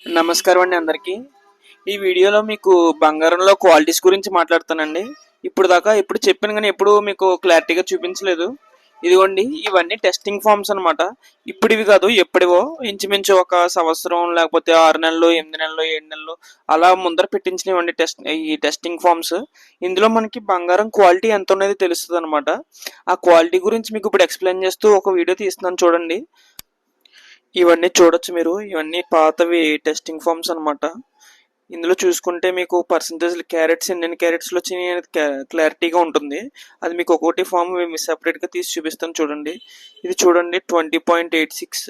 నమస్కారం అండి అందరికీ. ఈ వీడియోలో మీకు బంగారంలో క్వాలిటీస్ గురించి మాట్లాడుతానండి. ఇప్పుడు చెప్పాను కానీ ఎప్పుడు మీకు క్లారిటీగా చూపించలేదు. ఇదిగోండి, ఇవన్నీ టెస్టింగ్ ఫామ్స్ అనమాట. ఇప్పుడు ఇవి కాదు, ఎప్పుడివో ఇంచుమించు ఒక సంవత్సరం లేకపోతే 6 నెలలు, 8 నెలలు, 7 నెలలు అలా ముందర పెట్టించినవండి ఈ టెస్టింగ్ ఫామ్స్. ఇందులో మనకి బంగారం క్వాలిటీ ఎంత ఉన్నది తెలుస్తుంది అనమాట. ఆ క్వాలిటీ గురించి మీకు ఇప్పుడు ఎక్స్ప్లెయిన్ చేస్తూ ఒక వీడియో తీస్తున్నాను చూడండి. ఇవన్నీ చూడొచ్చు మీరు. ఇవన్నీ పాతవి టెస్టింగ్ ఫామ్స్ అనమాట. ఇందులో చూసుకుంటే మీకు పర్సంటేజ్ క్యారెట్స్ ఎన్ని క్యారెట్స్లో వచ్చినాయి అనేది క్లారిటీగా ఉంటుంది. అది మీకు ఒక్కొక్కటి ఫామ్ సెపరేట్గా తీసి చూపిస్తాను చూడండి. ఇది చూడండి, 20.86,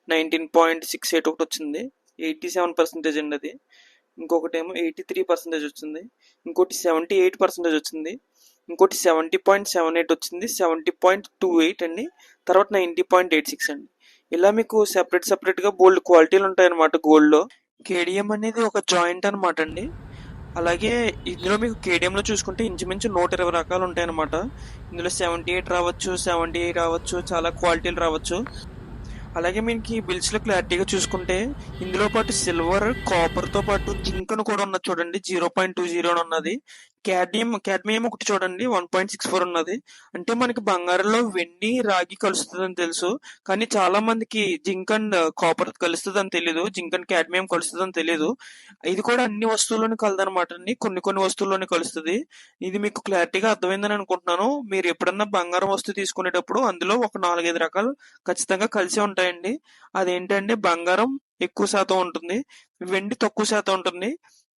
19.68 ఒకటి వచ్చింది. 87% అండి అది. ఇంకొకటి ఏమో 83% వచ్చింది. ఇంకోటి 78% వచ్చింది. ఇంకోటి 70.78 వచ్చింది. 70.28 అండి. తర్వాత 90.86 అండి. ఇలా మీకు సెపరేట్గా బోల్డ్ క్వాలిటీలు ఉంటాయి అన్నమాట గోల్డ్లో. కేడిఎం అనేది ఒక జాయింట్ అనమాట అండి. అలాగే ఇందులో మీకు కేడిఎంలో చూసుకుంటే ఇంచుమించు 120 రకాలు ఉంటాయి అనమాట. ఇందులో 78 రావచ్చు, 70 రావచ్చు, చాలా క్వాలిటీలు రావచ్చు. అలాగే మీకు బిల్స్లో క్లారిటీగా చూసుకుంటే ఇందులో పాటు సిల్వర్, కాపర్తో పాటు జింక్ అని కూడా ఉన్నది చూడండి. 0.20 అని ఉన్నది. క్యాడ్మియం ఒకటి చూడండి, 1.64 ఉన్నది. అంటే మనకి బంగారంలో వెండి, రాగి కలుస్తుందని తెలుసు, కానీ చాలా మందికి జింక్ అండ్ కాపర్ కలుస్తుందని తెలియదు. జింక్ అండ్ క్యాడ్మియం కలుస్తుందని తెలియదు. ఇది కూడా అన్ని వస్తువుల్లోని కలదనమాట అండి. కొన్ని వస్తువుల్లోని కలుస్తుంది. ఇది మీకు క్లారిటీగా అర్థమైందని అనుకుంటున్నాను. మీరు ఎప్పుడన్నా బంగారం వస్తువు తీసుకునేటప్పుడు అందులో ఒక 4-5 రకాలు ఖచ్చితంగా కలిసే ఉంటాయండి. అదేంటంటే బంగారం ఎక్కువ శాతం ఉంటుంది, వెండి తక్కువ శాతం ఉంటుంది,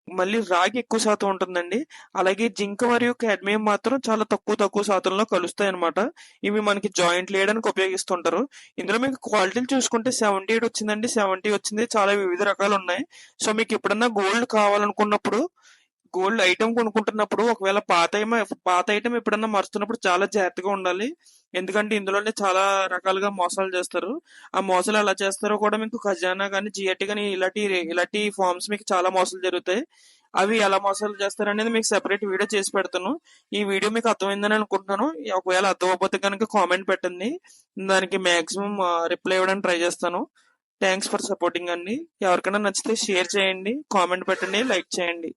మళ్ళీ రాగి ఎక్కువ శాతం ఉంటుందండి. అలాగే జింక్ మరియు కాడ్మియం మాత్రం చాలా తక్కువ శాతంలో కలుస్తాయి అనమాట. ఇవి మనకి జాయింట్ వేయడానికి ఉపయోగిస్తుంటారు. ఇందులో మీకు క్వాలిటీలు చూసుకుంటే 78 వచ్చిందండి, 70 వచ్చింది. చాలా వివిధ రకాలు ఉన్నాయి. సో మీకు ఎప్పుడన్నా గోల్డ్ కావాలనుకున్నప్పుడు, గోల్డ్ ఐటమ్ కొనుక్కుంటున్నప్పుడు ఒకవేళ పాత ఐటమ్ ఎప్పుడన్నా మరుస్తున్నప్పుడు చాలా జాగ్రత్తగా ఉండాలి. ఎందుకంటే ఇందులోనే చాలా రకాలుగా మోసాలు చేస్తారు. ఆ మోసాలు ఎలా చేస్తారో కూడా మీకు ఖజానా కానీ, జిఆర్టీ కానీ ఇలాంటి ఫార్మ్స్ మీకు చాలా మోసాలు జరుగుతాయి. అవి ఎలా మోసాలు చేస్తారు అనేది మీకు సెపరేట్ వీడియో చేసి పెడతాను. ఈ వీడియో మీకు అర్థమైందని అనుకుంటున్నాను. ఒకవేళ అర్థం అవ్వకపోతే కనుక కామెంట్ పెట్టండి. దానికి మాక్సిమం రిప్లై ఇవ్వడానికి ట్రై చేస్తాను. థ్యాంక్స్ ఫర్ సపోర్టింగ్ అండి. ఎవరికైనా నచ్చితే షేర్ చేయండి, కామెంట్ పెట్టండి, లైక్ చేయండి.